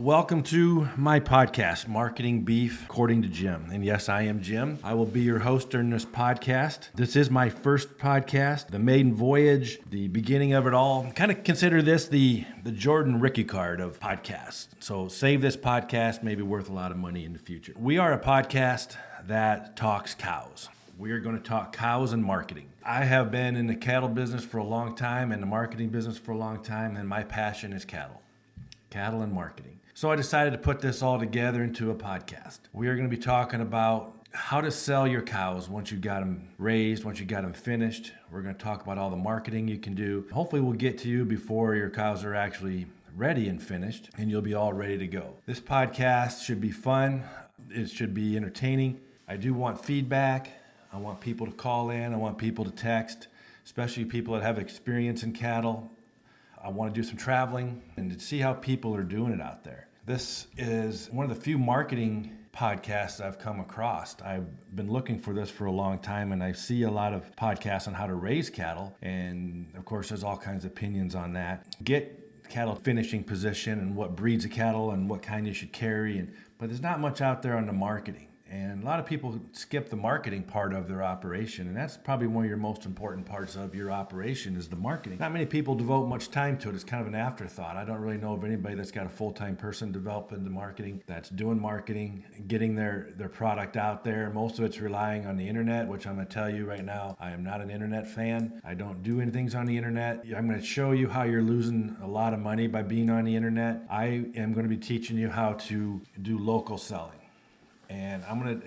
Welcome to my podcast, Marketing Beef According to Jim. And yes, I am Jim. I will be your host during this podcast. This is my first podcast, the maiden voyage, the beginning of it all. Kind of consider this the Jordan Ricky card of podcasts. So save this podcast, maybe worth a lot of money in the future. We are a podcast that talks cows. We are going to talk cows and marketing. I have been in the cattle business for a long time and the marketing business for a long time, and my passion is cattle and marketing. So I decided to put this all together into a podcast. We are going to be talking about how to sell your cows once you got them raised, once you got them finished. We're going to talk about all the marketing you can do. Hopefully we'll get to you before your cows are actually ready and finished, and you'll be all ready to go. This podcast should be fun. It should be entertaining. I do want feedback. I want people to call in. I want people to text, especially people that have experience in cattle. I want to do some traveling and to see how people are doing it out there. This is one of the few marketing podcasts I've come across. I've been looking for this for a long time, and I see a lot of podcasts on how to raise cattle. And of course, there's all kinds of opinions on that. Get cattle finishing position and what breeds of cattle and what kind you should carry. But there's not much out there on the marketing. And a lot of people skip the marketing part of their operation, and that's probably one of your most important parts of your operation is the marketing. Not many people devote much time to it. It's kind of an afterthought. I don't really know of anybody that's got a full-time person developing the marketing, that's doing marketing, getting their product out there. Most of it's relying on the internet, which I'm going to tell you right now, I am not an internet fan. I don't do anything on the internet. I'm going to show you how you're losing a lot of money by being on the internet. I am going to be teaching you how to do local selling. And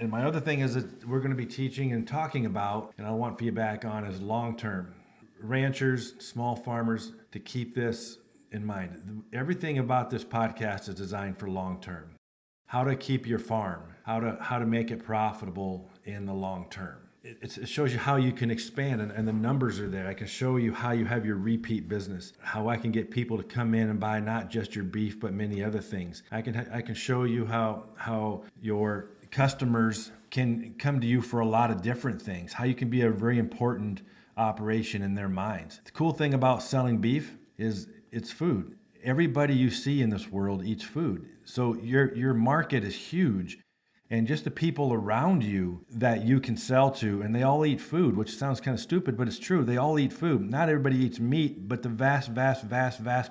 my other thing is that we're going to be teaching and talking about, and I want feedback on, is long-term. Ranchers, small farmers, to keep this in mind. Everything about this podcast is designed for long-term. How to keep your farm, how to make it profitable in the long term. It shows you how you can expand, and the numbers are there. I can show you how you have your repeat business, how I can get people to come in and buy not just your beef, but many other things. I can show you how your customers can come to you for a lot of different things, how you can be a very important operation in their minds. The cool thing about selling beef is it's food. Everybody you see in this world eats food. So your market is huge. And just the people around you that you can sell to, and they all eat food, which sounds kind of stupid, but it's true. They all eat food. Not everybody eats meat, but the vast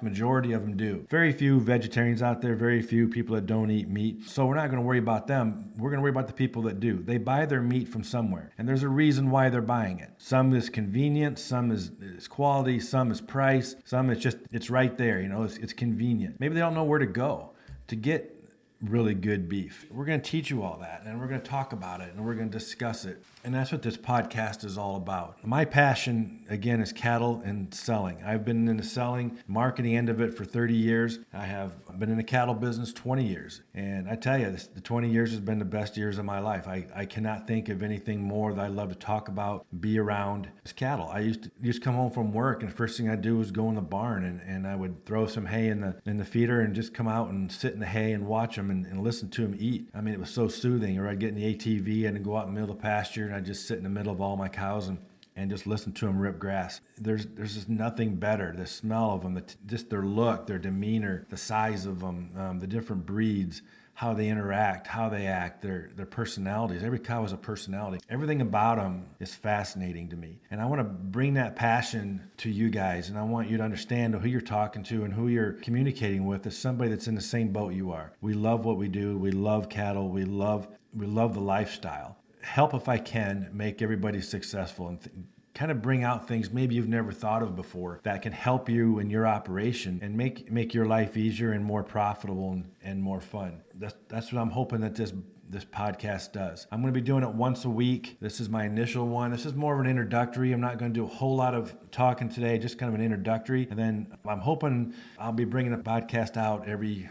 majority of them do. Very few vegetarians out there, very few people that don't eat meat. So we're not going to worry about them. We're going to worry about the people that do. They buy their meat from somewhere, and there's a reason why they're buying it. Some is convenience, some is quality, some is price, some is just, it's right there. It's convenient. Maybe they don't know where to go to get really good beef. We're going to teach you all that, and we're going to talk about it, and we're going to discuss it. And that's what this podcast is all about. My passion, again, is cattle and selling. I've been in the selling, marketing end of it for 30 years. I have been in the cattle business 20 years. And I tell you, the 20 years has been the best years of my life. I cannot think of anything more that I love to talk about, be around. It's cattle. I used to come home from work, and the first thing I'd do was go in the barn, and I would throw some hay in the feeder and just come out and sit in the hay and watch them and listen to them eat. I mean, it was so soothing. Or I'd get in the ATV and go out in the middle of the pasture, and I'd just sit in the middle of all my cows and just listen to them rip grass. There's just nothing better. The smell of them, just their look, their demeanor, the size of them, the different breeds, how they interact, how they act, their personalities. Every cow has a personality. Everything about them is fascinating to me. And I want to bring that passion to you guys, and I want you to understand who you're talking to and who you're communicating with is somebody that's in the same boat you are. We love what we do. We love cattle. We love the lifestyle. Help, if I can, make everybody successful and kind of bring out things maybe you've never thought of before that can help you in your operation and make your life easier and more profitable and more fun. That's what I'm hoping that this podcast does. I'm going to be doing it once a week. This is my initial one. This is more of an introductory. I'm not going to do a whole lot of talking today, just kind of an introductory. And then I'm hoping I'll be bringing a podcast out every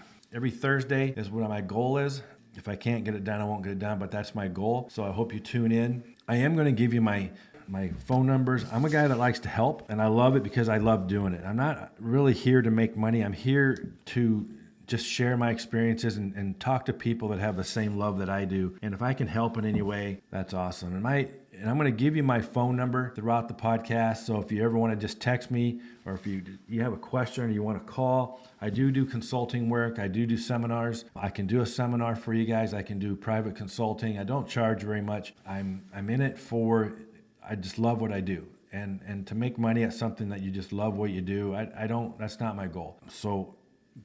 Thursday is what my goal is. If I can't get it done, I won't get it done, but that's my goal. So I hope you tune in. I am going to give you my phone numbers. I'm a guy that likes to help, and I love it because I love doing it. I'm not really here to make money. I'm here to just share my experiences and talk to people that have the same love that I do. And if I can help in any way, that's awesome. And And I'm going to give you my phone number throughout the podcast. So if you ever want to just text me, or if you have a question or you want to call, I do consulting work. I do seminars. I can do a seminar for you guys. I can do private consulting. I don't charge very much. I'm in it for, I just love what I do. And to make money at something that you just love what you do, that's not my goal. So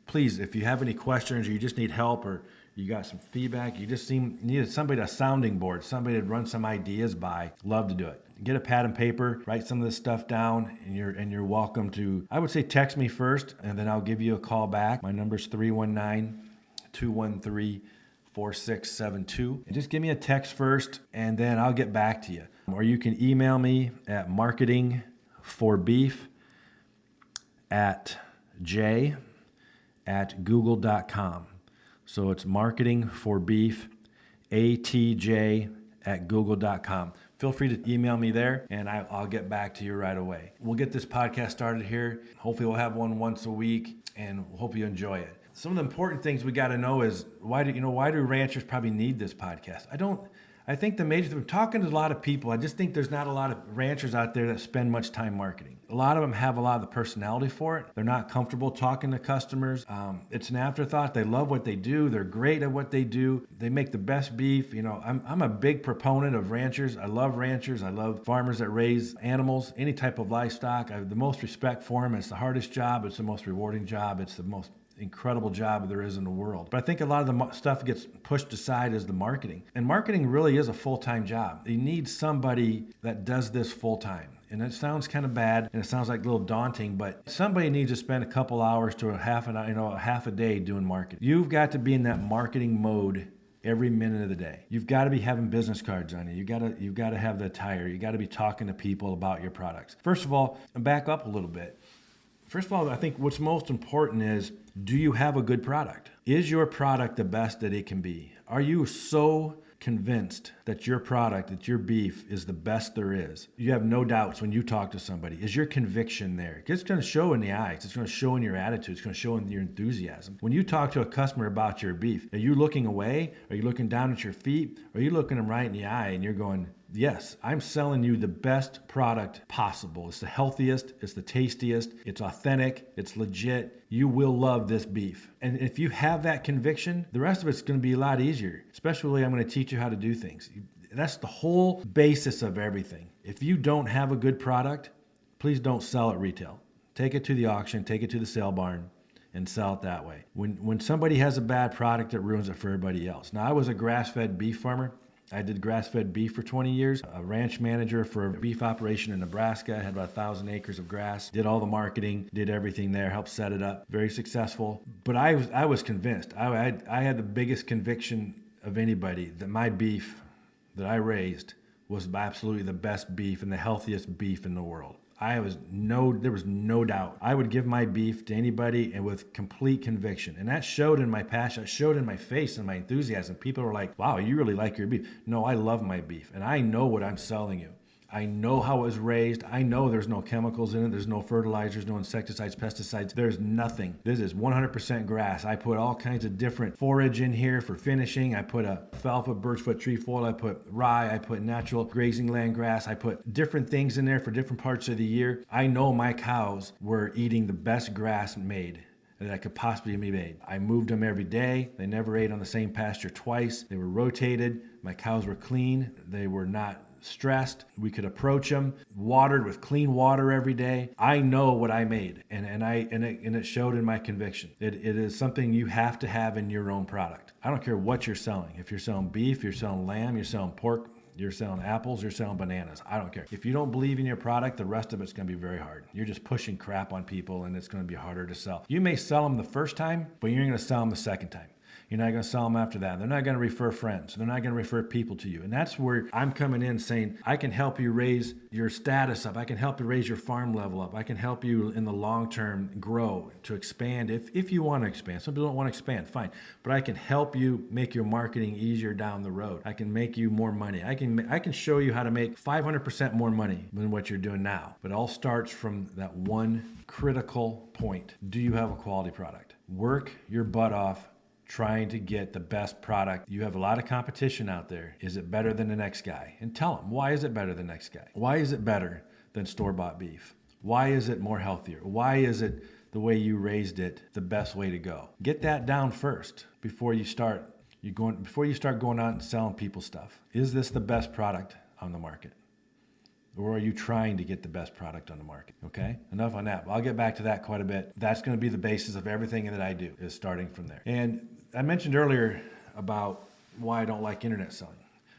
please, if you have any questions or you just need help or you got some feedback, you needed somebody, a sounding board, somebody to run some ideas by, love to do it. Get a pad and paper, write some of this stuff down, and you're welcome to, I would say text me first, and then I'll give you a call back. My number's 319-213-4672. And just give me a text first, and then I'll get back to you. Or you can email me at marketingforbeef@google.com. So it's marketingforbeef@google.com. Feel free to email me there, and I'll get back to you right away. We'll get this podcast started here. Hopefully we'll have one once a week, and hope you enjoy it. Some of the important things we got to know is why do ranchers probably need this podcast? I think the major thing, I'm talking to a lot of people, I just think there's not a lot of ranchers out there that spend much time marketing. A lot of them have a lot of the personality for it. They're not comfortable talking to customers. It's an afterthought. They love what they do. They're great at what they do. They make the best beef. I'm a big proponent of ranchers. I love ranchers. I love farmers that raise animals, any type of livestock. I have the most respect for them. It's the hardest job. It's the most rewarding job. It's the most incredible job there is in the world. But I think a lot of the stuff gets pushed aside as the marketing. And marketing really is a full-time job. You need somebody that does this full-time. And it sounds kind of bad and it sounds like a little daunting, but somebody needs to spend a couple hours to a half a day doing marketing. You've got to be in that marketing mode every minute of the day. You've got to be having business cards on you. You've got to have the attire. You got to be talking to people about your products. First of all, back up a little bit. First of all, I think what's most important is, do you have a good product? Is your product the best that it can be? Are you so convinced that your product, that your beef is the best there is? You have no doubts when you talk to somebody. Is your conviction there? It's going to show in the eyes. It's going to show in your attitude. It's going to show in your enthusiasm. When you talk to a customer about your beef, are you looking away? Are you looking down at your feet? Are you looking them right in the eye and you're going, yes, I'm selling you the best product possible. It's the healthiest, it's the tastiest, it's authentic, it's legit. You will love this beef. And if you have that conviction, the rest of it's going to be a lot easier. Especially, I'm going to teach you how to do things. That's the whole basis of everything. If you don't have a good product, please don't sell it retail. Take it to the auction, take it to the sale barn, and sell it that way. When somebody has a bad product, it ruins it for everybody else. Now, I was a grass-fed beef farmer. I did grass-fed beef for 20 years, a ranch manager for a beef operation in Nebraska. I had about 1,000 acres of grass, did all the marketing, did everything there, helped set it up, very successful. But I was convinced. I had the biggest conviction of anybody that my beef that I raised was absolutely the best beef and the healthiest beef in the world. There was no doubt. I would give my beef to anybody and with complete conviction. And that showed in my passion. It showed in my face and my enthusiasm. People were like, wow, you really like your beef. No, I love my beef. And I know what I'm selling you. I know how it was raised. I know there's no chemicals in it. There's no fertilizers, no insecticides, pesticides. There's nothing. This is 100% grass. I put all kinds of different forage in here for finishing. I put alfalfa, birchfoot, trefoil. I put rye. I put natural grazing land grass. I put different things in there for different parts of the year. I know my cows were eating the best grass made that could possibly be made. I moved them every day. They never ate on the same pasture twice. They were rotated. My cows were clean. They were not stressed. We could approach them, watered with clean water every day. I know what I made, and it showed in my conviction. It is something you have to have in your own product. I don't care what you're selling. If you're selling beef, you're selling lamb, you're selling pork, you're selling apples, you're selling bananas. I don't care. If you don't believe in your product, the rest of it's going to be very hard. You're just pushing crap on people, and it's going to be harder to sell. You may sell them the first time, but you're going to sell them the second time. You're not going to sell them after that. They're not going to refer friends. They're not going to refer people to you. And that's where I'm coming in saying, I can help you raise your status up. I can help you raise your farm level up. I can help you in the long term grow, to expand if you want to expand. Some people don't want to expand, fine. But I can help you make your marketing easier down the road. I can make you more money. I can show you how to make 500% more money than what you're doing now. But it all starts from that one critical point. Do you have a quality product? Work your butt off trying to get the best product. You have a lot of competition out there. Is it better than the next guy? And tell them, why is it better than the next guy? Why is it better than store-bought beef? Why is it more healthier? Why is it the way you raised it the best way to go? Get that down first before you start going out and selling people stuff. Is this the best product on the market? Or are you trying to get the best product on the market? Okay, enough on that. I'll get back to that quite a bit. That's going to be the basis of everything that I do, is starting from there. And I mentioned earlier about why I don't like internet selling.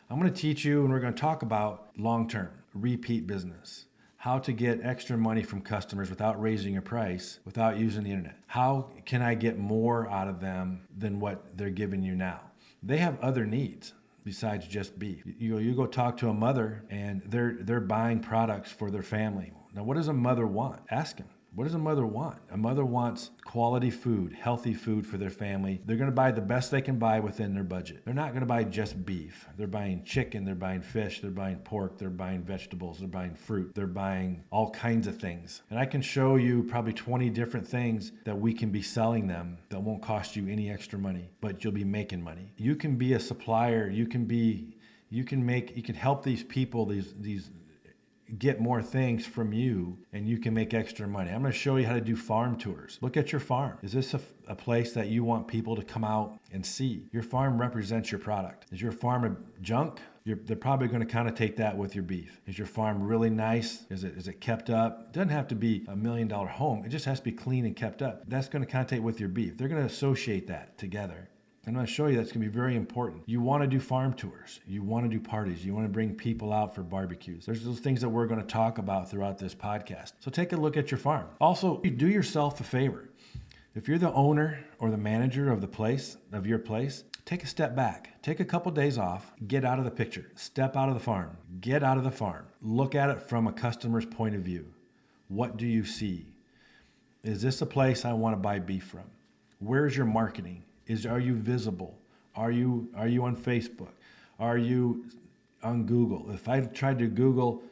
I'm going to teach you, and we're going to talk about long-term, repeat business. How to get extra money from customers without raising your price, without using the internet. How can I get more out of them than what they're giving you now? They have other needs besides just beef. You go talk to a mother and they're buying products for their family. Now, what does a mother want? Ask them. What does a mother want? A mother wants quality food, healthy food for their family. They're going to buy the best they can buy within their budget. They're not going to buy just beef. They're buying chicken, they're buying fish, they're buying pork, they're buying vegetables, they're buying fruit, they're buying all kinds of things. And I can show you probably 20 different things that we can be selling them that won't cost you any extra money, but you'll be making money. You can be a supplier. You can help these people, these get more things from you, and you can make extra money. I'm going to show you how to do farm tours. Look at your farm. Is this a place that you want people to come out and see? Your farm represents your product. Is your farm a junk? They're probably going to kind of take that with your beef. Is your farm really nice? Is it kept up? It doesn't have to be $1 million home. It just has to be clean and kept up. That's going to connotate with your beef. They're going to associate that together. I'm going to show you that's going to be very important. You want to do farm tours. You want to do parties. You want to bring people out for barbecues. There's those things that we're going to talk about throughout this podcast. So take a look at your farm. Also, you do yourself a favor. If you're the owner or the manager of your place, take a step back. Take a couple days off. Get out of the picture. Step out of the farm. Get out of the farm. Look at it from a customer's point of view. What do you see? Is this a place I want to buy beef from? Where's your marketing? Are you visible? Are you on Facebook? Are you on Google? If I tried to Google,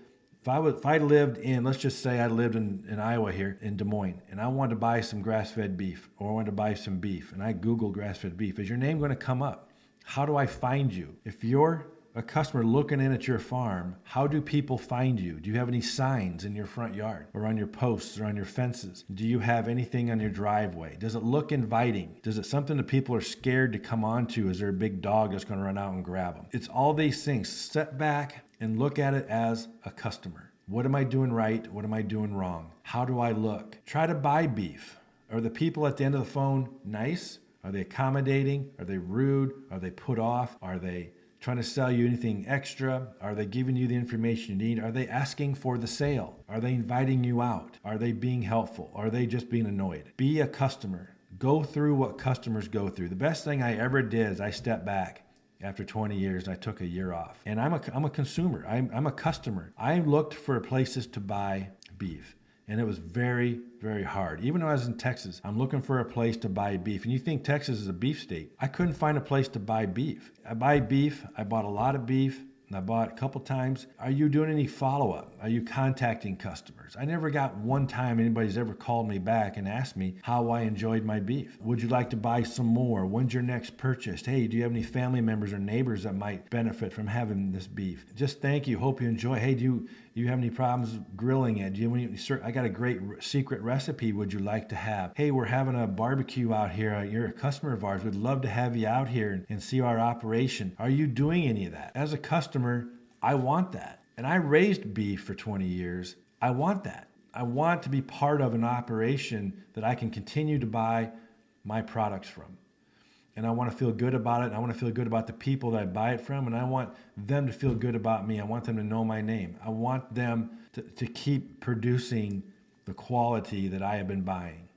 if I lived in, let's just say I lived in Iowa here, in Des Moines, and I wanted to buy some grass-fed beef, or I wanted to buy some beef, and I Google grass-fed beef, is your name going to come up? How do I find you? If you're a customer looking in at your farm, how do people find you? Do you have any signs in your front yard or on your posts or on your fences? Do you have anything on your driveway? Does it look inviting? Does it something that people are scared to come onto? Is there a big dog that's going to run out and grab them? It's all these things. Step back and look at it as a customer. What am I doing right? What am I doing wrong? How do I look? Try to buy beef. Are the people at the end of the phone nice? Are they accommodating? Are they rude? Are they put off? Are they trying to sell you anything extra? Are they giving you the information you need? Are they asking for the sale? Are they inviting you out? Are they being helpful? Are they just being annoyed? Be a customer. Go through what customers go through. The best thing I ever did is I stepped back after 20 years and I took a year off. And I'm a consumer. I'm a customer. I looked for places to buy beef. And it was very, very hard. Even though I was in Texas, I'm looking for a place to buy beef. And you think Texas is a beef state. I couldn't find a place to buy beef. I buy beef. I bought a lot of beef. And I bought a couple times. Are you doing any follow-up? Are you contacting customers? I never got one time anybody's ever called me back and asked me how I enjoyed my beef. Would you like to buy some more? When's your next purchase? Hey, do you have any family members or neighbors that might benefit from having this beef? Just thank you. Hope you enjoy. Hey, do you have any problems grilling it? I got a great secret recipe would you like to have? Hey, we're having a barbecue out here. You're a customer of ours. We'd love to have you out here and see our operation. Are you doing any of that? As a customer, I want that. And I raised beef for 20 years. I want that. I want to be part of an operation that I can continue to buy my products from. And I want to feel good about it. I want to feel good about the people that I buy it from. And I want them to feel good about me. I want them to know my name. I want them to keep producing the quality that I have been buying.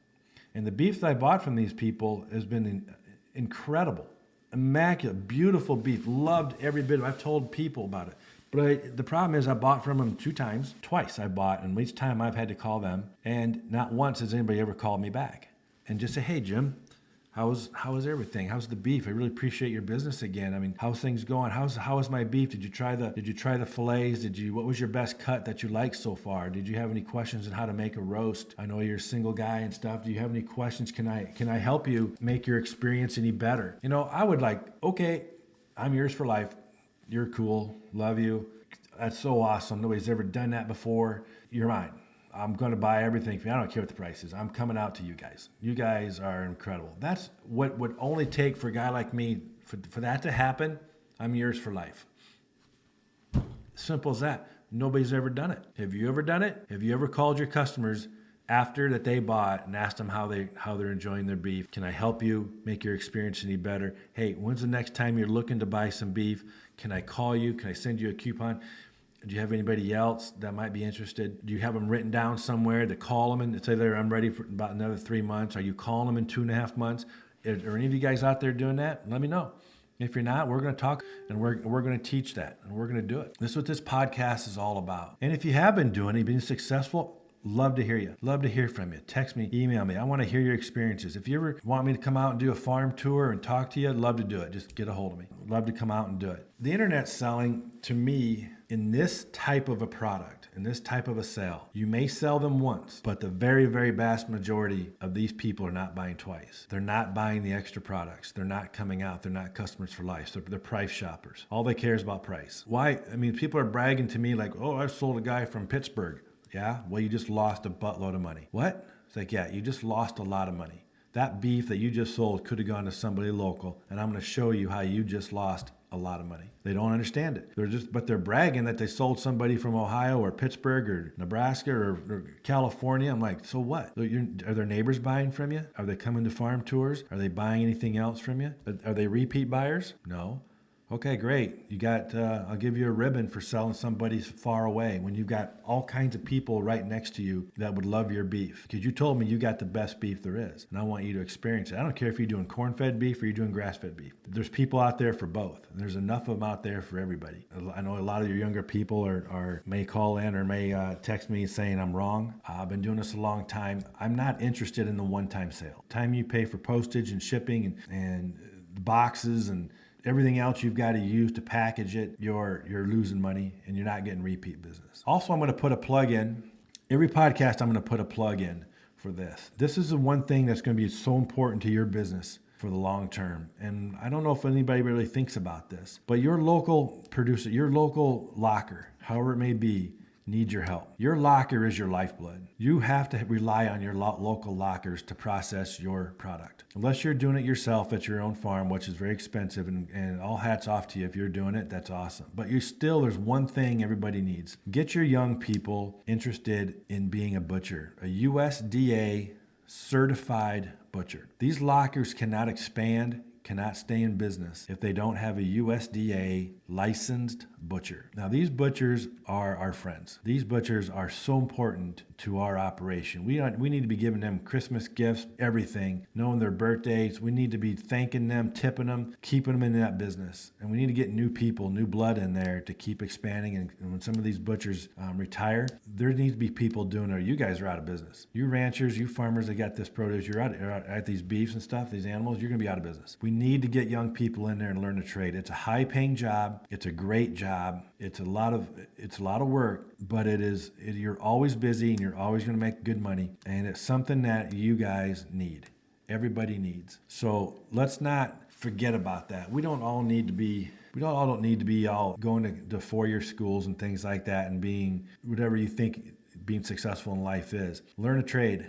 And the beef that I bought from these people has been incredible, immaculate, beautiful beef. Loved every bit of it. I've told people about it. But the problem is I bought from them twice I bought. And each time I've had to call them. And not once has anybody ever called me back and just say, hey, Jim, How is everything? How's the beef? I really appreciate your business again. I mean, how's things going? How is my beef? Did you try the fillets? What was your best cut that you liked so far? Did you have any questions on how to make a roast? I know you're a single guy and stuff. Do you have any questions? Can I help you make your experience any better? I would okay, I'm yours for life. You're cool. Love you. That's so awesome. Nobody's ever done that before. You're mine. I'm going to buy everything from you. I don't care what the price is. I'm coming out to you guys. You guys are incredible. That's what would only take for a guy like me for that to happen. I'm yours for life. Simple as that. Nobody's ever done it. Have you ever done it? Have you ever called your customers after that they bought and asked them how they're enjoying their beef? Can I help you make your experience any better? Hey, when's the next time you're looking to buy some beef? Can I call you? Can I send you a coupon? Do you have anybody else that might be interested? Do you have them written down somewhere to call them and say, I'm ready for about another 3 months? Are you calling them in 2.5 months? Are any of you guys out there doing that? Let me know. If you're not, we're going to talk and we're going to teach that and we're going to do it. This is what this podcast is all about. And if you have been doing it, been successful, love to hear you. Love to hear from you. Text me, email me. I want to hear your experiences. If you ever want me to come out and do a farm tour and talk to you, I'd love to do it. Just get a hold of me. Love to come out and do it. The internet selling, to me, in this type of a product, in this type of a sale, you may sell them once, but the very, very vast majority of these people are not buying twice. They're not buying the extra products. They're not coming out. They're not customers for life. So they're price shoppers. All they care is about price. Why? I mean, people are bragging to me like, oh, I sold a guy from Pittsburgh. Yeah? Well, you just lost a buttload of money. What? It's like, yeah, you just lost a lot of money. That beef that you just sold could have gone to somebody local, and I'm going to show you how you just lost a lot of money. They don't understand it. They're bragging that they sold somebody from Ohio or Pittsburgh or Nebraska or California. I'm like, so what? Are their neighbors buying from you? Are they coming to farm tours? Are they buying anything else from you? Are they repeat buyers? No. Okay, great. You got, I'll give you a ribbon for selling somebody far away when you've got all kinds of people right next to you that would love your beef. Because you told me you got the best beef there is. And I want you to experience it. I don't care if you're doing corn-fed beef or you're doing grass-fed beef. There's people out there for both. And there's enough of them out there for everybody. I know a lot of your younger people may call in or may text me saying I'm wrong. I've been doing this a long time. I'm not interested in the one-time sale. Time you pay for postage and shipping and boxes and everything else you've got to use to package it, you're losing money and you're not getting repeat business. Also, I'm going to put a plug in. Every podcast, I'm going to put a plug in for this. This is the one thing that's going to be so important to your business for the long term. And I don't know if anybody really thinks about this, but your local producer, your local locker, however it may be, needs your help. Your locker is your lifeblood. You have to rely on your local lockers to process your product. Unless you're doing it yourself at your own farm, which is very expensive, and all hats off to you if you're doing it, that's awesome. But there's one thing everybody needs. Get your young people interested in being a butcher, a USDA certified butcher. These lockers cannot expand, cannot stay in business if they don't have a USDA licensed butcher. Now, these butchers are our friends. These butchers are so important to our operation. We need to be giving them Christmas gifts, everything, knowing their birthdays. We need to be thanking them, tipping them, keeping them in that business. And we need to get new people, new blood in there to keep expanding. And when some of these butchers retire, there needs to be people doing it. You guys are out of business. You ranchers, you farmers that got this produce, you're out at these beefs and stuff, these animals, you're going to be out of business. We need to get young people in there and learn to trade. It's a high-paying job. It's a great job. It's a lot of work, but you're always busy and you're always going to make good money. And it's something that you guys need. Everybody needs. So let's not forget about that. We don't all need to be going to four-year schools and things like that and being whatever you think being successful in life is. Learn a trade.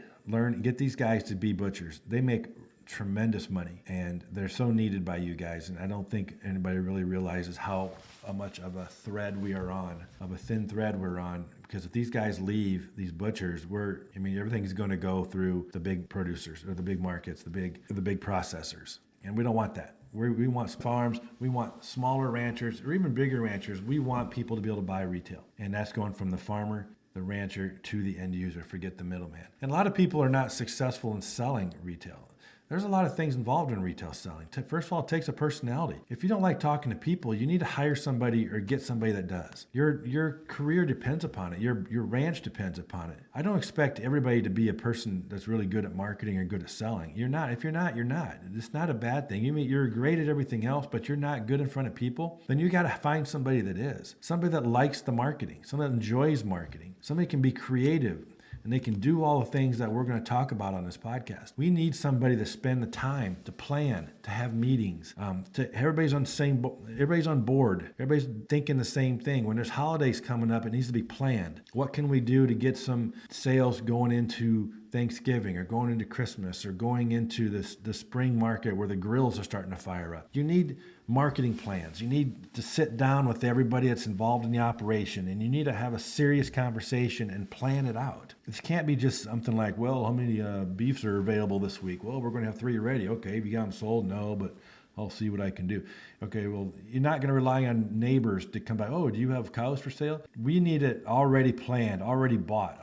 Get these guys to be butchers. They make tremendous money and they're so needed by you guys, and I don't think anybody really realizes how much of a thread we are on, of a thin thread we're on, because if these guys leave, these butchers, everything's going to go through the big producers or the big markets, the big processors, and we don't want that. We want farms, we want smaller ranchers or even bigger ranchers. We want people to be able to buy retail, and that's going from the farmer, the rancher, to the end user. Forget the middleman. And a lot of people are not successful in selling retail. There's a lot of things involved in retail selling. First of all, it takes a personality. If you don't like talking to people, you need to hire somebody or get somebody that does. Your career depends upon it. Your ranch depends upon it. I don't expect everybody to be a person that's really good at marketing or good at selling. You're not. If you're not, you're not. It's not a bad thing. You're great at everything else, but you're not good in front of people. Then you got to find somebody that is. Somebody that likes the marketing. Somebody that enjoys marketing. Somebody can be creative. And they can do all the things that we're going to talk about on this podcast. We need somebody to spend the time to plan, to have meetings, everybody's on board. Everybody's thinking the same thing. When there's holidays coming up, it needs to be planned. What can we do to get some sales going into Thanksgiving or going into Christmas or going into the spring market where the grills are starting to fire up? You need marketing plans. You need to sit down with everybody that's involved in the operation, and you need to have a serious conversation and plan it out. This can't be just something like, well, how many beefs are available this week? Well, we're going to have 3 ready. Okay, have you got them sold? No, but I'll see what I can do. Okay, well, you're not going to rely on neighbors to come by. Oh, do you have cows for sale? We need it already planned, already bought,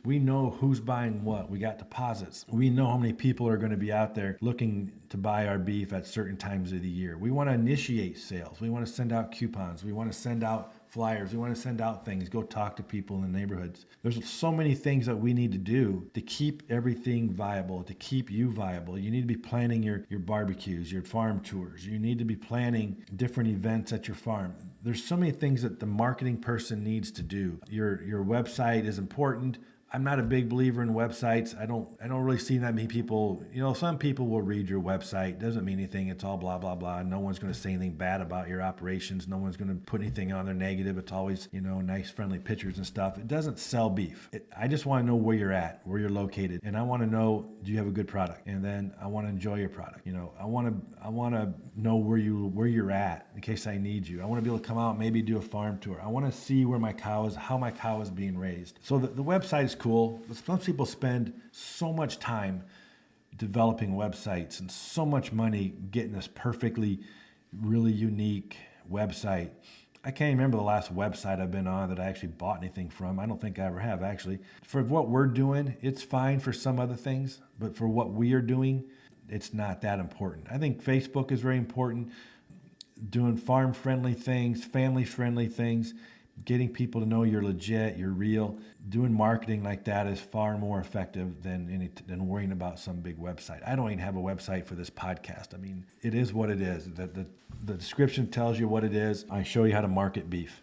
we know who's buying what. We got deposits. We know how many people are going to be out there looking to buy our beef at certain times of the year. We want to initiate sales. We want to send out coupons. We want to send out flyers. We want to send out things, go talk to people in the neighborhoods. There's so many things that we need to do to keep everything viable, to keep you viable. You need to be planning your barbecues, your farm tours. You need to be planning different events at your farm. There's so many things that the marketing person needs to do. Your website is important. I'm not a big believer in websites. I don't really see that many people. Some people will read your website. Doesn't mean anything. It's all blah, blah, blah. No one's going to say anything bad about your operations. No one's going to put anything on there negative. It's always, nice, friendly pictures and stuff. It doesn't sell beef. I just want to know where you're at, where you're located. And I want to know, do you have a good product? And then I want to enjoy your product. I want to know where you're at in case I need you. I want to be able to come out, maybe do a farm tour. I want to see how my cow is being raised. So the website is cool. Some people spend so much time developing websites and so much money getting this perfectly, really unique website. I can't even remember the last website I've been on that I actually bought anything from. I don't think I ever have, actually. For what we're doing, it's fine for some other things, but for what we are doing, it's not that important. I think Facebook is very important. Doing farm-friendly things, family-friendly things, getting people to know you're legit, you're real. Doing marketing like that is far more effective than worrying about some big website. I don't even have a website for this podcast. I mean, it is what it is. The description tells you what it is. I show you how to market beef.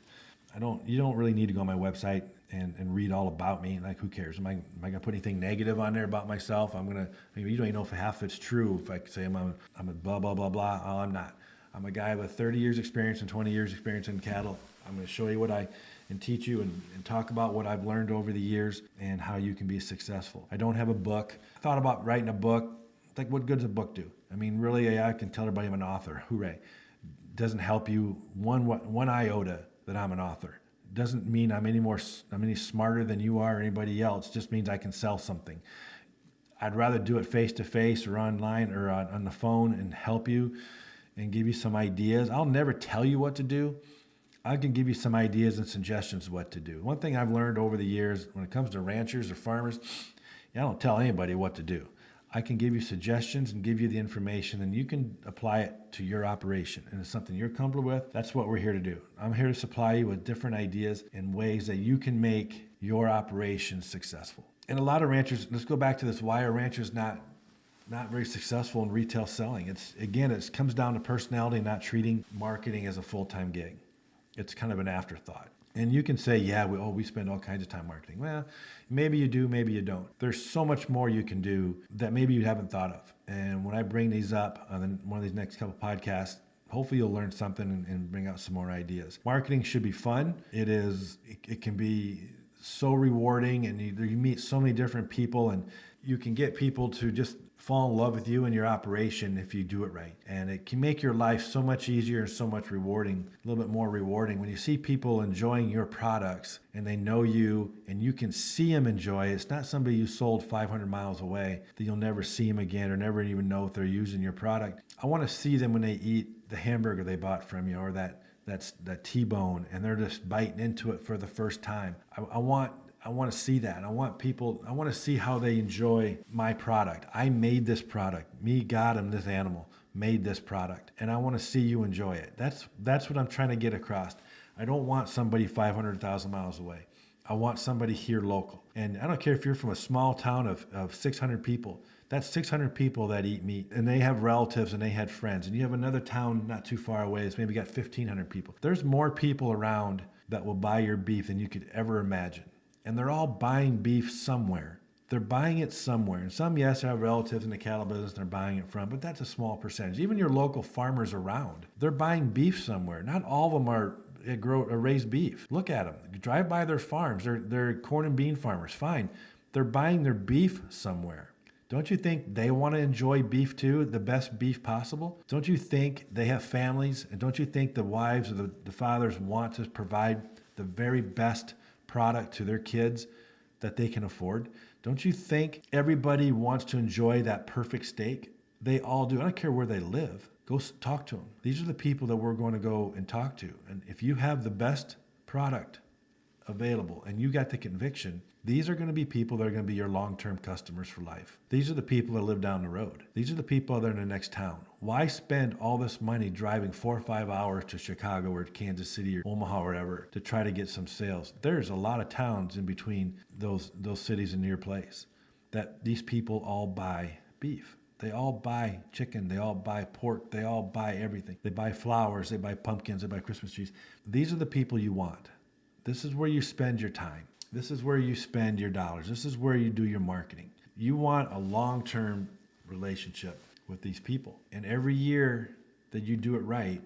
You don't really need to go on my website and read all about me. Like, who cares? Am I going to put anything negative on there about myself? You don't even know if half it's true. If I say I'm a blah, blah, blah, blah. Oh, I'm not. I'm a guy with 30 years experience and 20 years experience in cattle. I'm going to show you and teach you and talk about what I've learned over the years and how you can be successful. I don't have a book. I thought about writing a book. Like, what good does a book do? I mean, really, I can tell everybody I'm an author. Hooray. Doesn't help you one iota that I'm an author. Doesn't mean I'm any smarter than you are or anybody else. Just means I can sell something. I'd rather do it face to face or online or on the phone and help you and give you some ideas. I'll never tell you what to do. I can give you some ideas and suggestions of what to do. One thing I've learned over the years when it comes to ranchers or farmers, I don't tell anybody what to do. I can give you suggestions and give you the information, and you can apply it to your operation. And it's something you're comfortable with. That's what we're here to do. I'm here to supply you with different ideas and ways that you can make your operation successful. And a lot of ranchers, let's go back to this, why are ranchers not very successful in retail selling? It comes down to personality, not treating marketing as a full-time gig. It's kind of an afterthought. And you can say, yeah, we spend all kinds of time marketing. Well, maybe you do, maybe you don't. There's so much more you can do that maybe you haven't thought of. And when I bring these up on one of these next couple podcasts, hopefully you'll learn something and bring out some more ideas. Marketing should be fun. It can be so rewarding, and you meet so many different people, and you can get people to just fall in love with you and your operation if you do it right. And it can make your life so much easier and so much rewarding, a little bit more rewarding. When you see people enjoying your products and they know you and you can see them enjoy it, it's not somebody you sold 500 miles away that you'll never see them again or never even know if they're using your product. I want to see them when they eat the hamburger they bought from you or that T-bone and they're just biting into it for the first time. I want I want to see that. I want to see how they enjoy my product. I made this product. Me, God, and this animal made this product. And I want to see you enjoy it. That's what I'm trying to get across. I don't want somebody 500,000 miles away. I want somebody here local. And I don't care if you're from a small town of 600 people. That's 600 people that eat meat, and they have relatives and they had friends. And you have another town not too far away that's maybe got 1,500 people. There's more people around that will buy your beef than you could ever imagine. And they're all buying beef somewhere. They're buying it somewhere. And some, yes, have relatives in the cattle business and they're buying it from, but that's a small percentage. Even your local farmers around, they're buying beef somewhere. Not all of them are raise beef. Look at them. Drive by their farms. They're corn and bean farmers. Fine. They're buying their beef somewhere. Don't you think they want to enjoy beef too, the best beef possible? Don't you think they have families? And don't you think the wives or the fathers want to provide the very best product to their kids that they can afford? Don't you think everybody wants to enjoy that perfect steak? They all do. I don't care where they live. Go talk to them. These are the people that we're going to go and talk to. And if you have the best product available and you got the conviction, these are going to be people that are going to be your long-term customers for life. These are the people that live down the road. These are the people that are in the next town. Why spend all this money driving 4 or 5 hours to Chicago or Kansas City or Omaha or wherever to try to get some sales? There's a lot of towns in between those cities and your place that these people all buy beef. They all buy chicken. They all buy pork. They all buy everything. They buy flowers. They buy pumpkins. They buy Christmas trees. These are the people you want. This is where you spend your time. This is where you spend your dollars. This is where you do your marketing. You want a long-term relationship with these people. And every year that you do it right,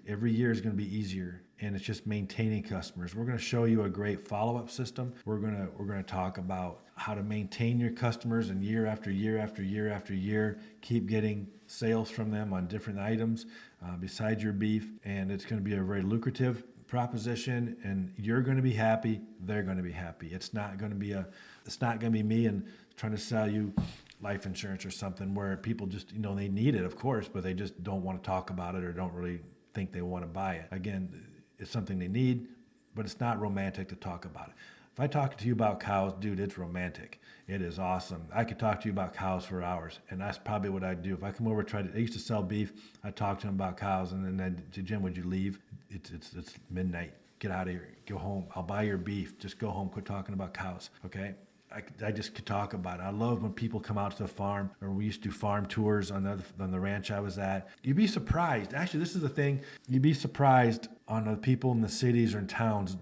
every year is going to be easier. And it's just maintaining customers. We're going to show you a great follow-up system. We're going to talk about how to maintain your customers, and year after year after year after year, keep getting sales from them on different items besides your beef. And it's going to be a very lucrative proposition, and you're going to be happy. They're going to be happy. It's not going to be me and trying to sell you life insurance or something where people just, they need it, of course, but they just don't want to talk about it or don't really think they want to buy it. Again, it's something they need, but it's not romantic to talk about it. If I talk to you about cows, dude, it's romantic. It is awesome. I could talk to you about cows for hours, and that's probably what I'd do. If I come over, I used to sell beef, I'd talk to him about cows, and then to Jim, would you leave? It's midnight. Get out of here. Go home. I'll buy your beef. Just go home. Quit talking about cows, okay? I just could talk about it. I love when people come out to the farm, or we used to do farm tours on the ranch I was at. You'd be surprised. Actually, this is the thing. You'd be surprised on the people in the cities or in towns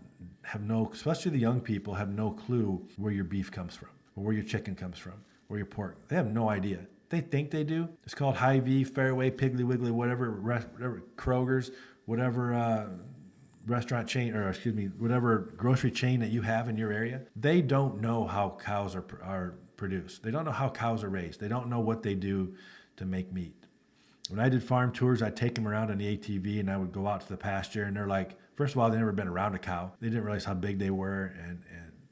especially the young people, have no clue where your beef comes from, or where your chicken comes from, or your pork. They have no idea. They think they do. It's called Hy-Vee, Fairway, Piggly Wiggly, whatever Kroger's, whatever restaurant chain, whatever grocery chain that you have in your area. They don't know how cows are produced. They don't know how cows are raised. They don't know what they do to make meat. When I did farm tours, I'd take them around on the ATV, and I would go out to the pasture, and they're like, first of all, they'd never been around a cow. They didn't realize how big they were and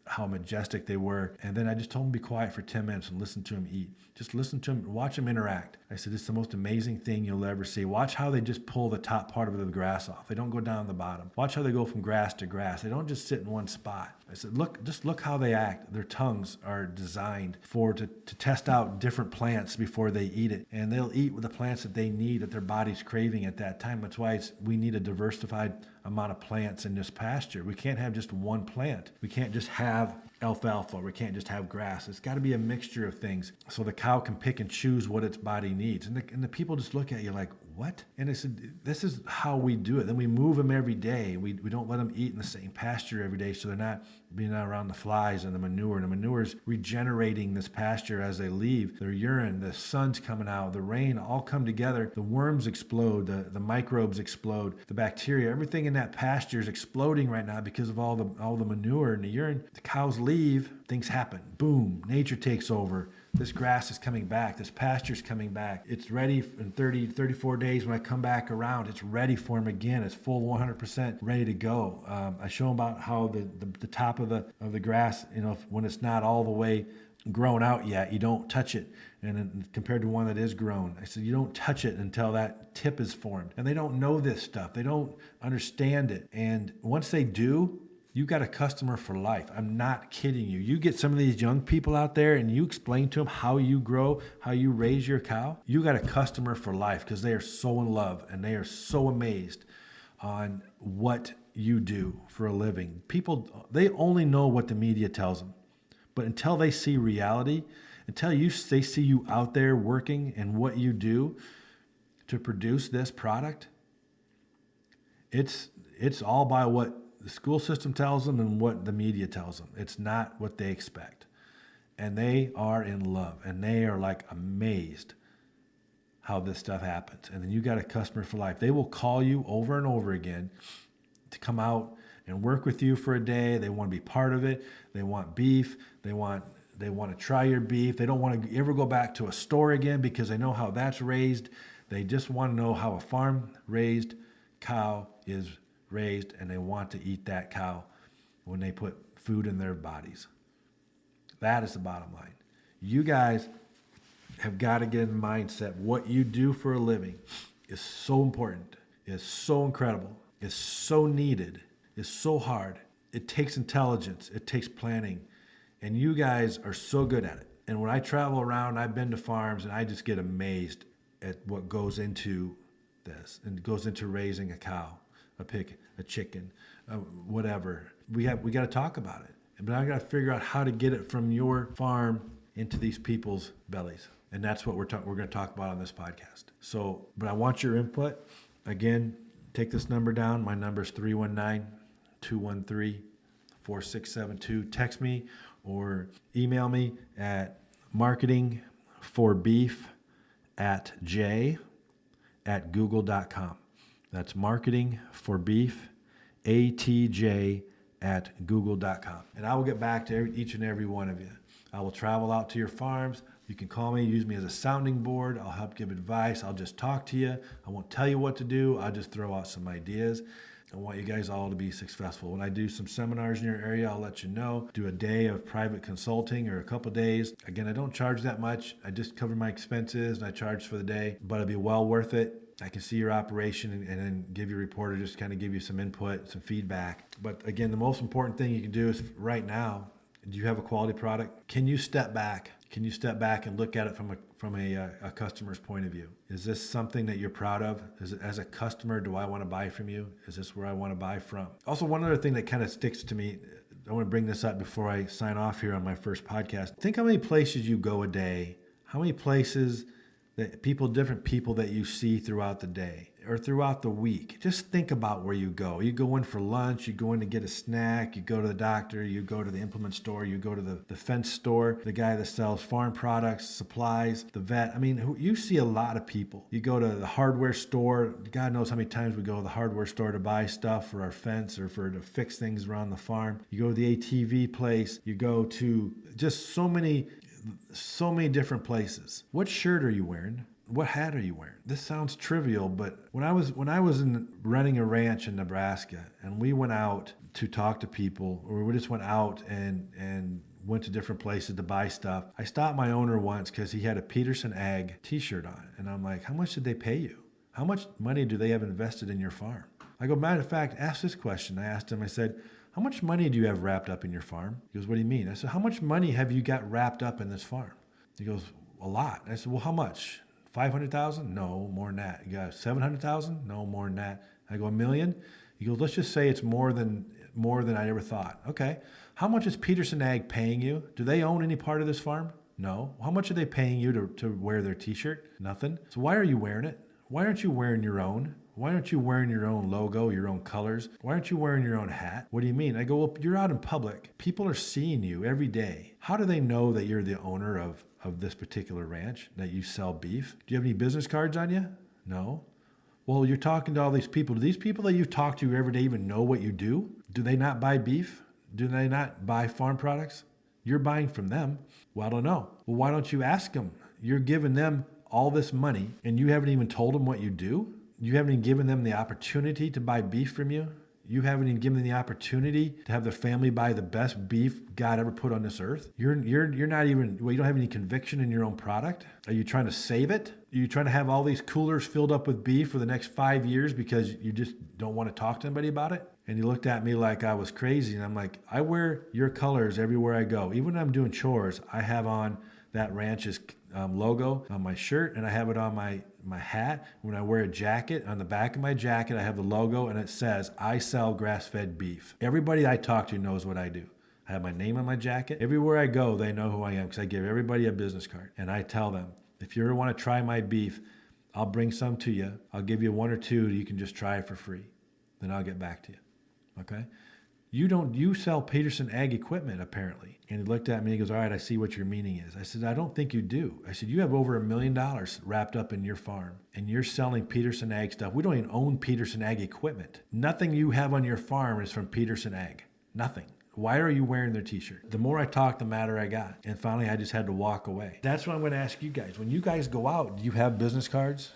how majestic they were. And then I just told them to be quiet for 10 minutes and listen to them eat. Just listen to them, watch them interact. I said, it's the most amazing thing you'll ever see. Watch how they just pull the top part of the grass off. They don't go down the bottom. Watch how they go from grass to grass. They don't just sit in one spot. I said, look how they act. Their tongues are designed to test out different plants before they eat it. And they'll eat with the plants that they need, that their body's craving at that time. That's why we need a diversified amount of plants in this pasture. We can't have just one plant. We can't just have alfalfa. We can't just have grass. It's got to be a mixture of things so the cow can pick and choose what its body needs. And the people just look at you like, what? And I said, this is how we do it. Then we move them every day. We don't let them eat in the same pasture every day so they're not being around the flies and the manure. And the manure is regenerating this pasture as they leave. Their urine, the sun's coming out, the rain all come together. The worms explode, the microbes explode, the bacteria, everything in that pasture is exploding right now because of all the manure and the urine. The cows leave, things happen. Boom, nature takes over. This grass is coming back. This pasture is coming back. It's ready in 34 days. When I come back around, it's ready for them again. It's full 100% ready to go. I show them about how the top of the grass, when it's not all the way grown out yet, you don't touch it. And then compared to one that is grown, I said, you don't touch it until that tip is formed. And they don't know this stuff. They don't understand it. And once they do, You got a customer for life. I'm not kidding you. You get some of these young people out there and you explain to them how you grow, how you raise your cow. You got a customer for life because they are so in love and they are so amazed on what you do for a living. People, they only know what the media tells them. But until they see reality, they see you out there working and what you do to produce this product, it's all by what the school system tells them and what the media tells them. It's not what they expect. And they are in love and they are like amazed how this stuff happens. And then you got a customer for life. They will call you over and over again to come out and work with you for a day. They want to be part of it. They want beef. They want to try your beef. They don't want to ever go back to a store again because they know how that's raised. They just want to know how a farm-raised cow is raised, and they want to eat that cow when they put food in their bodies. That is the bottom line. You guys have got to get in the mindset. What you do for a living is so important, is so incredible, is so needed, is so hard. It takes intelligence. It takes planning. And you guys are so good at it. And when I travel around, I've been to farms, and I just get amazed at what goes into this and goes into raising a cow, a pig, a chicken, whatever. We got to talk about it. But I got to figure out how to get it from your farm into these people's bellies. And that's what we're going to talk about on this podcast. So, but I want your input. Again, take this number down. My number is 319-213-4672. Text me or email me at marketingforbeef@google.com. That's marketingforbeef@google.com. And I will get back to each and every one of you. I will travel out to your farms. You can call me, use me as a sounding board. I'll help give advice. I'll just talk to you. I won't tell you what to do. I'll just throw out some ideas. I want you guys all to be successful. When I do some seminars in your area, I'll let you know. Do a day of private consulting or a couple days. Again, I don't charge that much. I just cover my expenses and I charge for the day, but it'll be well worth it. I can see your operation and then give you a report or just kind of give you some input, some feedback. But again, the most important thing you can do is right now, do you have a quality product? Can you step back? Can you step back and look at it from a customer's point of view? Is this something that you're proud of? Is it, as a customer, do I want to buy from you? Is this where I want to buy from? Also, one other thing that kind of sticks to me, I want to bring this up before I sign off here on my first podcast. Think how many places you go a day, how many places different people that you see throughout the day or throughout the week. Just think about where you go. You go in for lunch, you go in to get a snack, you go to the doctor, you go to the implement store, you go to the fence store, the guy that sells farm products, supplies, the vet. I mean, you see a lot of people. You go to the hardware store. God knows how many times we go to the hardware store to buy stuff for our fence or to fix things around the farm. You go to the ATV place. You go to just so many different places. What shirt are you wearing? What hat are you wearing? This sounds trivial, but when I was running a ranch in Nebraska and we went out to talk to people, or we just went out and went to different places to buy stuff, I stopped my owner once because he had a Peterson Ag t-shirt on. And I'm like, how much did they pay you? How much money do they have invested in your farm? I go, matter of fact, ask this question. I asked him, I said, how much money do you have wrapped up in your farm? He goes, what do you mean? I said, how much money have you got wrapped up in this farm? He goes, a lot. I said, well, how much? 500,000? No, more than that. You got 700,000? No, more than that. I go, $1 million? He goes, let's just say it's more than I ever thought. Okay. How much is Peterson Ag paying you? Do they own any part of this farm? No. How much are they paying you to wear their t-shirt? Nothing. So why are you wearing it? Why aren't you wearing your own? Why aren't you wearing your own logo, your own colors? Why aren't you wearing your own hat? What do you mean? I go, well, you're out in public. People are seeing you every day. How do they know that you're the owner of this particular ranch, that you sell beef? Do you have any business cards on you? No. Well, you're talking to all these people. Do these people that you talk to every day even know what you do? Do they not buy beef? Do they not buy farm products? You're buying from them. Well, I don't know. Well, why don't you ask them? You're giving them all this money and you haven't even told them what you do? You haven't even given them the opportunity to buy beef from you? You haven't even given them the opportunity to have their family buy the best beef God ever put on this earth. You're not even, well, you don't have any conviction in your own product. Are you trying to save it? Are you trying to have all these coolers filled up with beef for the next 5 years because you just don't want to talk to anybody about it? And he looked at me like I was crazy. And I'm like, I wear your colors everywhere I go. Even when I'm doing chores, I have on that ranch's logo on my shirt, and I have it on my hat. When I wear a jacket, on the back of my jacket, I have the logo, and it says, I sell grass-fed beef. Everybody I talk to knows what I do. I have my name on my jacket. Everywhere I go, they know who I am because I give everybody a business card. And I tell them, if you ever want to try my beef, I'll bring some to you. I'll give you 1 or 2. You can just try it for free. Then I'll get back to you. Okay? You sell Peterson Ag Equipment, apparently. And he looked at me and he goes, all right, I see what your meaning is. I said, I don't think you do. I said, you have over $1 million wrapped up in your farm and you're selling Peterson Ag stuff. We don't even own Peterson Ag Equipment. Nothing you have on your farm is from Peterson Ag. Nothing. Why are you wearing their t-shirt? The more I talked, the madder I got. And finally, I just had to walk away. That's what I'm going to ask you guys. When you guys go out, do you have business cards?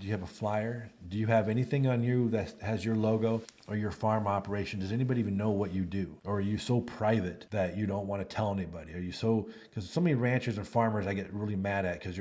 Do you have a flyer? Do you have anything on you that has your logo or your farm operation? Does anybody even know what you do? Or are you so private that you don't want to tell anybody? Are you so, because so many ranchers and farmers I get really mad at because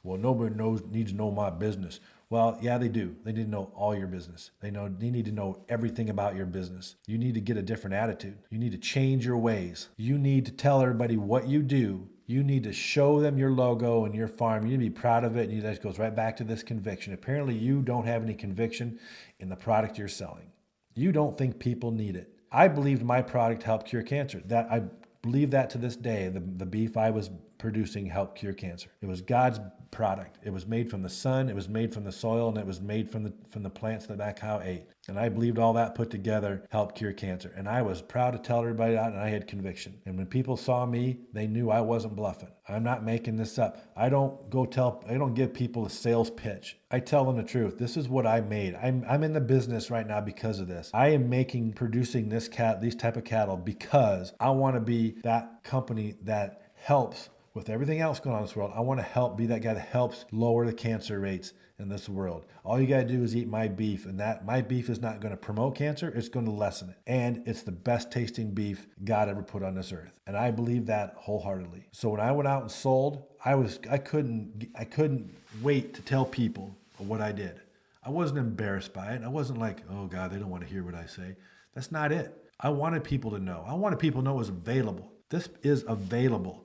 nobody needs to know my business. Well, yeah, they do. They need to know all your business. They need to know everything about your business. You need to get a different attitude. You need to change your ways. You need to tell everybody what you do. You need to show them your logo and your farm. You need to be proud of it. And that goes right back to this conviction. Apparently, you don't have any conviction in the product you're selling. You don't think people need it. I believed my product helped cure cancer. That I believe that to this day. The beef I was producing helped cure cancer. It was God's product. It was made from the sun, it was made from the soil, and it was made from the plants that that cow ate. And I believed all that put together helped cure cancer. And I was proud to tell everybody that, and I had conviction. And when people saw me, they knew I wasn't bluffing. I'm not making this up. I don't give people a sales pitch. I tell them the truth. This is what I made. I'm in the business right now because of this. I am producing these type of cattle because I want to be that company that helps with everything else going on in this world. I want to be that guy that helps lower the cancer rates in this world. All you got to do is eat my beef, and that my beef is not going to promote cancer. It's going to lessen it. And it's the best tasting beef God ever put on this earth. And I believe that wholeheartedly. So when I went out and sold, I couldn't wait to tell people what I did. I wasn't embarrassed by it. I wasn't like, oh God, they don't want to hear what I say. That's not it. I wanted people to know. I wanted people to know it was available. This is available.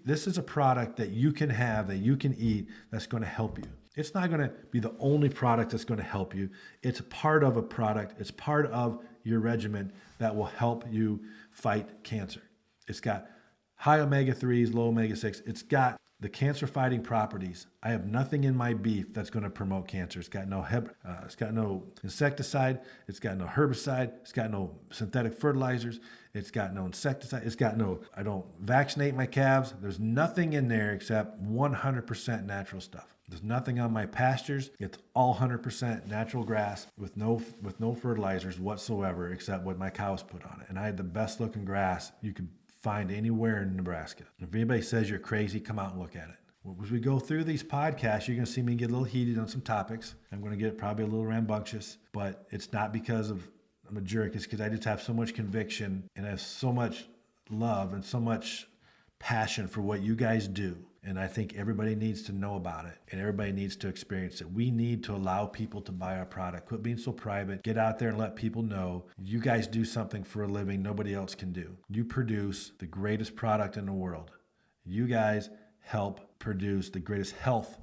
This is a product that you can have, that you can eat, that's going to help you. It's not going to be the only product that's going to help you. It's a part of a product. It's part of your regimen that will help you fight cancer. It's got high omega-3s, low omega-6. It's got the cancer-fighting properties. I have nothing in my beef that's going to promote cancer. It's got no insecticide. It's got no herbicide. It's got no synthetic fertilizers. It's got no insecticide. I don't vaccinate my calves. There's nothing in there except 100% natural stuff. There's nothing on my pastures. It's all 100% natural grass with no fertilizers whatsoever except what my cows put on it. And I had the best looking grass you could find anywhere in Nebraska. If anybody says you're crazy, come out and look at it. As we go through these podcasts, you're going to see me get a little heated on some topics. I'm going to get probably a little rambunctious, but it's not because I'm a jerk. It's because I just have so much conviction and I have so much love and so much passion for what you guys do. And I think everybody needs to know about it and everybody needs to experience it. We need to allow people to buy our product. Quit being so private. Get out there and let people know you guys do something for a living nobody else can do. You produce the greatest product in the world. You guys help produce the greatest health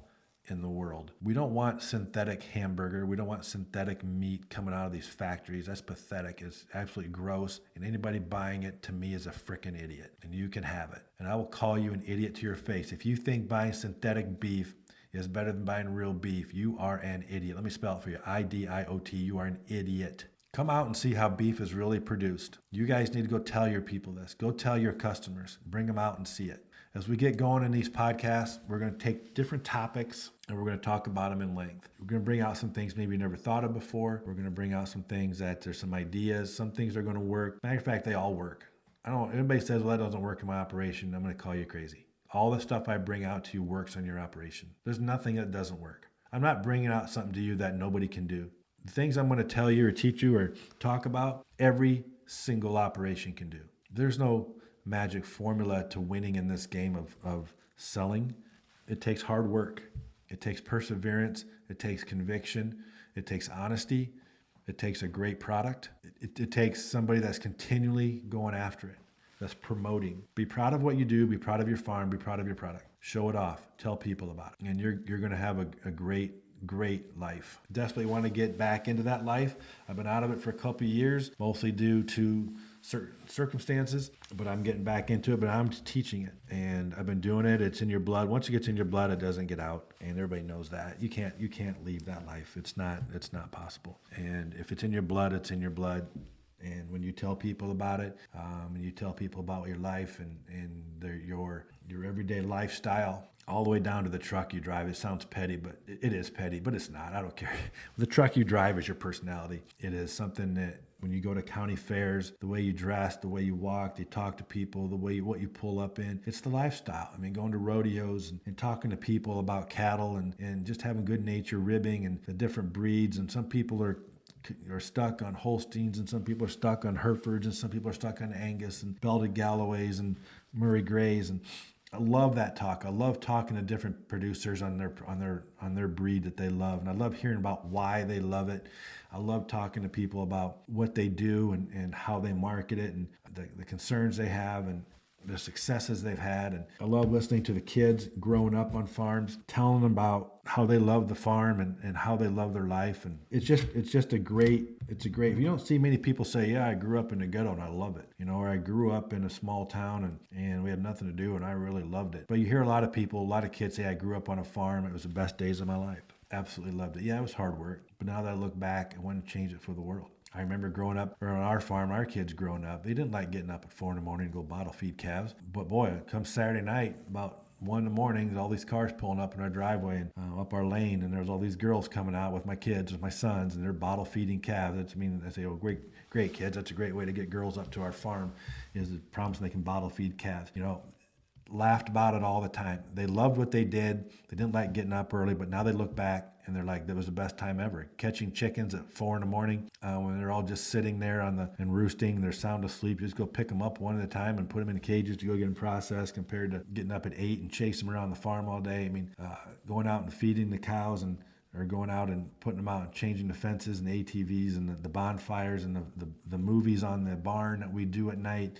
in the world. We don't want synthetic hamburger. We don't want synthetic meat coming out of these factories. That's pathetic. It's absolutely gross. And anybody buying it to me is a freaking idiot. And you can have it. And I will call you an idiot to your face. If you think buying synthetic beef is better than buying real beef, you are an idiot. Let me spell it for you. IDIOT. You are an idiot. Come out and see how beef is really produced. You guys need to go tell your people this. Go tell your customers. Bring them out and see it. As we get going in these podcasts, we're going to take different topics and we're going to talk about them in length. We're going to bring out some things maybe you never thought of before. We're going to bring out some things that there's some ideas. Some things are going to work. Matter of fact, they all work. Anybody says, well, that doesn't work in my operation, I'm going to call you crazy. All the stuff I bring out to you works on your operation. There's nothing that doesn't work. I'm not bringing out something to you that nobody can do. The things I'm going to tell you or teach you or talk about, every single operation can do. There's no magic formula to winning in this game of selling. It takes hard work. It takes perseverance. It takes conviction. It takes honesty. It takes a great product. It takes somebody that's continually going after it, that's promoting. Be proud of what you do. Be proud of your farm. Be proud of your product. Show it off. Tell people about it. And you're going to have a great life. Desperately want to get back into that life. I've been out of it for a couple of years, mostly due to certain circumstances, but I'm getting back into it, but I'm teaching it and I've been doing it. It's in your blood. Once it gets in your blood, it doesn't get out. And everybody knows that. You can't leave that life. It's not possible. And if it's in your blood, it's in your blood. And when you tell people about it, and you tell people about your life and your everyday lifestyle, all the way down to the truck you drive. It sounds petty, but it is petty, but it's not. I don't care. The truck you drive is your personality. It is something that when you go to county fairs, the way you dress, the way you walk, you talk to people, what you pull up in, it's the lifestyle. I mean, going to rodeos and talking to people about cattle and just having good nature ribbing and the different breeds. And some people are stuck on Holsteins, and some people are stuck on Herefords, and some people are stuck on Angus and Belted Galloways and Murray Greys. And I love that talk. I love talking to different producers on their breed that they love, and I love hearing about why they love it. I love talking to people about what they do and how they market it and the concerns they have and the successes they've had. And I love listening to the kids growing up on farms, telling them about how they love the farm and how they love their life. And it's a great, if you don't see many people say, yeah, I grew up in the ghetto and I love it, or I grew up in a small town and we had nothing to do and I really loved it. But you hear a lot of kids say, I grew up on a farm. It was the best days of my life. Absolutely loved it. Yeah, it was hard work. But now that I look back, I want to change it for the world. I remember growing up, or on our farm, our kids growing up, they didn't like getting up at 4 in the morning to go bottle feed calves. But boy, come Saturday night, about 1 in the morning, there's all these cars pulling up in our driveway and up our lane, and there's all these girls coming out with my kids, with my sons, and they're bottle feeding calves. I say, oh, great kids. That's a great way to get girls up to our farm, is promising they can bottle feed calves. Laughed about it all the time. They loved what they did. They didn't like getting up early, but now they look back and they're like, that was the best time ever. Catching chickens at 4 in the morning when they're all just sitting there and roosting, they're sound asleep. You just go pick them up one at a time and put them in cages to go get them processed, compared to getting up at 8 and chase them around the farm all day. I mean, going out and feeding the cows or going out and putting them out and changing the fences and the ATVs and the bonfires and the movies on the barn that we do at night,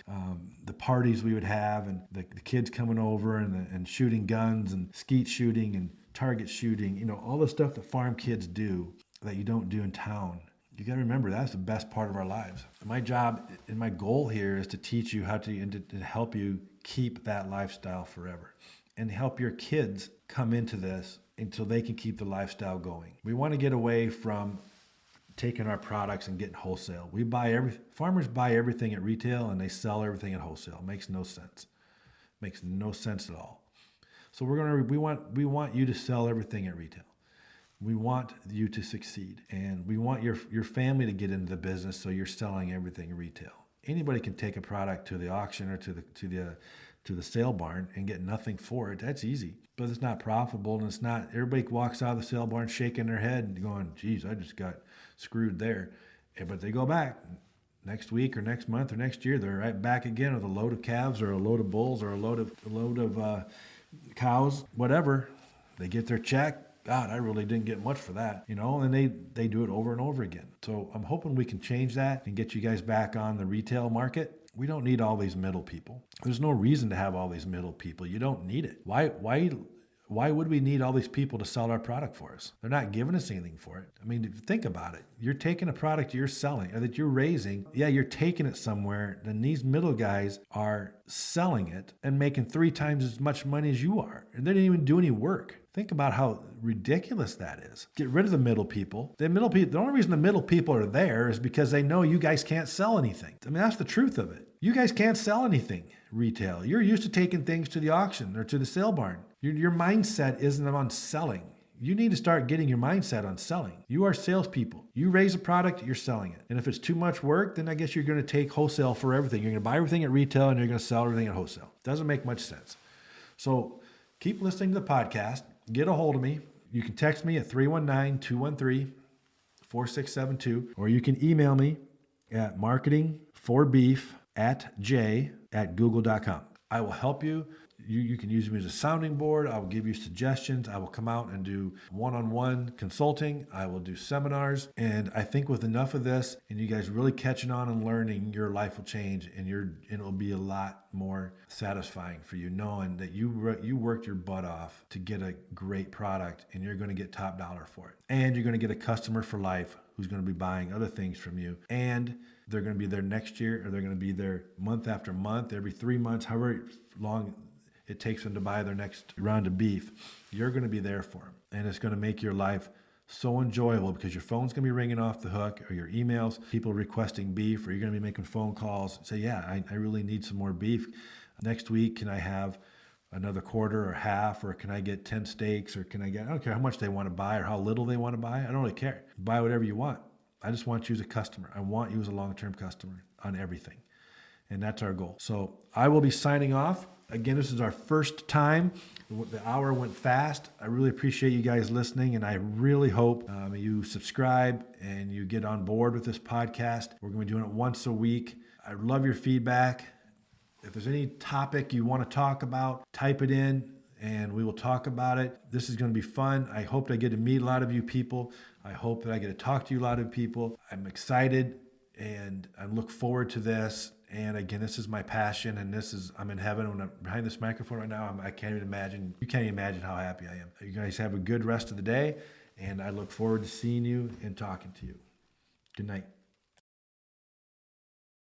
the parties we would have, and the kids coming over and shooting guns and skeet shooting and target shooting, all the stuff that farm kids do that you don't do in town. You got to remember, that's the best part of our lives. My job and my goal here is to teach you how to help you keep that lifestyle forever and help your kids come into this until they can keep the lifestyle going. We want to get away from taking our products and getting wholesale. Farmers buy everything at retail and they sell everything at wholesale. It makes no sense. Makes no sense at all. So we want you to sell everything at retail. We want you to succeed, and we want your family to get into the business, so you're selling everything at retail. Anybody can take a product to the auction or to the sale barn and get nothing for it. That's easy, but it's not profitable, and it's not. Everybody walks out of the sale barn shaking their head and going, geez, I just got screwed there. But they go back next week or next month or next year, they're right back again with a load of calves or a load of bulls or a load of cows, whatever. They get their check. God, I really didn't get much for that, and they do it over and over again. So I'm hoping we can change that and get you guys back on the retail market. We don't need all these middle people. There's no reason to have all these middle people. You don't need it. Why would we need all these people to sell our product for us? They're not giving us anything for it. I mean, think about it. You're taking a product you're selling or that you're raising. Yeah, you're taking it somewhere. Then these middle guys are selling it and making 3 times as much money as you are. And they didn't even do any work. Think about how ridiculous that is. Get rid of the middle people. The only reason the middle people are there is because they know you guys can't sell anything. I mean, that's the truth of it. You guys can't sell anything retail. You're used to taking things to the auction or to the sale barn. Your mindset isn't on selling. You need to start getting your mindset on selling. You are salespeople. You raise a product, you're selling it. And if it's too much work, then I guess you're going to take wholesale for everything. You're going to buy everything at retail and you're going to sell everything at wholesale. Doesn't make much sense. So keep listening to the podcast. Get a hold of me. You can text me at 319-213-46 4672, or you can email me at marketingforbeef@google.com. I will help you. You can use me as a sounding board. I will give you suggestions. I will come out and do one-on-one consulting. I will do seminars. And I think with enough of this and you guys really catching on and learning, your life will change and it will be a lot more satisfying for you knowing that you worked your butt off to get a great product and you're going to get top dollar for it. And you're going to get a customer for life who's going to be buying other things from you. And they're going to be there next year, or they're going to be there month after month, every 3 months, however long it takes them to buy their next round of beef. You're going to be there for them. And it's going to make your life so enjoyable because your phone's going to be ringing off the hook, or your emails, people requesting beef, or you're going to be making phone calls. Say, yeah, I really need some more beef. Next week, can I have another quarter or half, or can I get 10 steaks, or can I don't care how much they want to buy or how little they want to buy. I don't really care. Buy whatever you want. I just want you as a customer. I want you as a long-term customer on everything. And that's our goal. So I will be signing off. Again, this is our first time. The hour went fast. I really appreciate you guys listening, and I really hope you subscribe and you get on board with this podcast. We're going to be doing it once a week. I love your feedback. If there's any topic you want to talk about, type it in and we will talk about it. This is going to be fun. I hope I get to meet a lot of you people. I hope that I get to talk to you a lot of people. I'm excited and I look forward to this. And again, this is my passion, and I'm in heaven when I'm behind this microphone right now. I can't even imagine. You can't even imagine how happy I am. You guys have a good rest of the day, and I look forward to seeing you and talking to you. Good night.